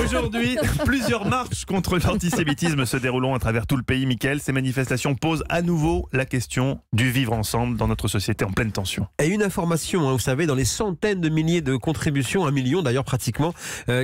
Aujourd'hui, plusieurs marches contre l'antisémitisme se dérouleront à travers tout le pays. Mickaël, ces manifestations posent à nouveau la question du vivre ensemble dans notre société en pleine tension. Et une information, vous savez, dans les centaines de milliers de contributions, 1 million d'ailleurs pratiquement,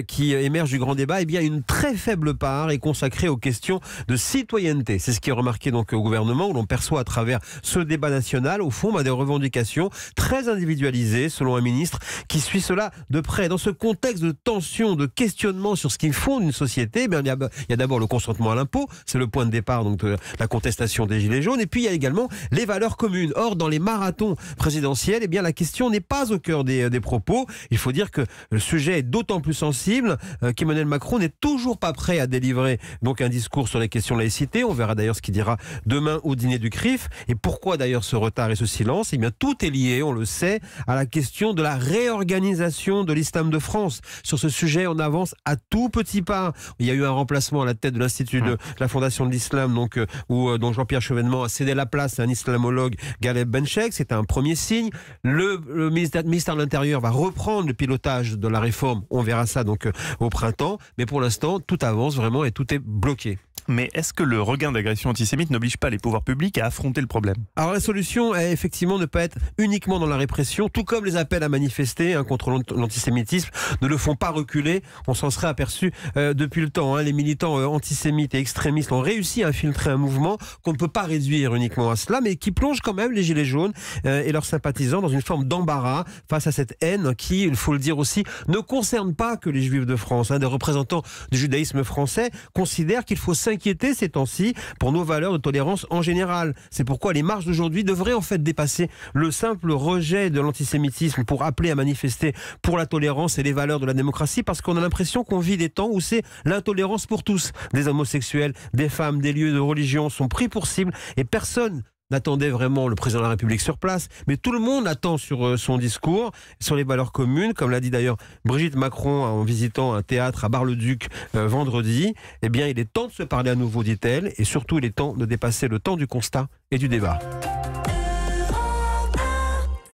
qui émergent du grand débat, eh bien une très faible part est consacrée aux questions de citoyenneté. C'est ce qui est remarqué donc au gouvernement, où l'on perçoit à travers ce débat national, au fond, des revendications très individualisées, selon un ministre qui suit cela de près. Dans ce contexte de tension, de questionnement sur ce qui fonde une société, il y a d'abord le consentement à l'impôt, c'est le point de départ donc, de la contestation des Gilets jaunes, et puis il y a également les valeurs communes. Or, dans les marathons présidentiels, la question n'est pas au cœur des propos. Il faut dire que le sujet est d'autant plus sensible qu'Emmanuel Macron n'est toujours pas prêt à délivrer donc un discours sur les questions de laïcité. On verra d'ailleurs ce qu'il dira demain au dîner du CRIF. Et pourquoi d'ailleurs ce retard et ce silence? Tout est lié, on le sait, à la question de la réorganisation de l'islam de France. Sur ce sujet, on avance à tout petit pas. Il y a eu un remplacement à la tête de l'Institut de la Fondation de l'Islam, dont Jean-Pierre Chevènement a cédé la place à un islamologue, Ghaleb Benchek. C'est un premier signe. Le ministère de l'Intérieur va reprendre le pilotage de la réforme. On verra ça au printemps. Mais pour l'instant, tout avance vraiment et tout est bloqué. Mais est-ce que le regain d'agression antisémite n'oblige pas les pouvoirs publics à affronter le problème? Alors la solution est effectivement ne pas être uniquement dans la répression, tout comme les appels à manifester contre l'antisémitisme ne le font pas reculer. On s'en serait aperçu depuis le temps. Les militants antisémites et extrémistes ont réussi à infiltrer un mouvement qu'on ne peut pas réduire uniquement à cela, mais qui plonge quand même les Gilets jaunes et leurs sympathisants dans une forme d'embarras face à cette haine qui, il faut le dire aussi, ne concerne pas que les Juifs de France. Des représentants du judaïsme français considèrent qu'il faut s'inquiéter ces temps-ci pour nos valeurs de tolérance en général. C'est pourquoi les marches d'aujourd'hui devraient en fait dépasser le simple rejet de l'antisémitisme pour appeler à manifester pour la tolérance et les valeurs de la démocratie, parce qu'on a l'impression qu'on vit des temps où c'est l'intolérance pour tous. Des homosexuels, des femmes, des lieux de religion sont pris pour cible et personne n'attendait vraiment le président de la République sur place, mais tout le monde attend sur son discours, sur les valeurs communes, comme l'a dit d'ailleurs Brigitte Macron en visitant un théâtre à Bar-le-Duc vendredi. Il est temps de se parler à nouveau, dit-elle, et surtout il est temps de dépasser le temps du constat et du débat.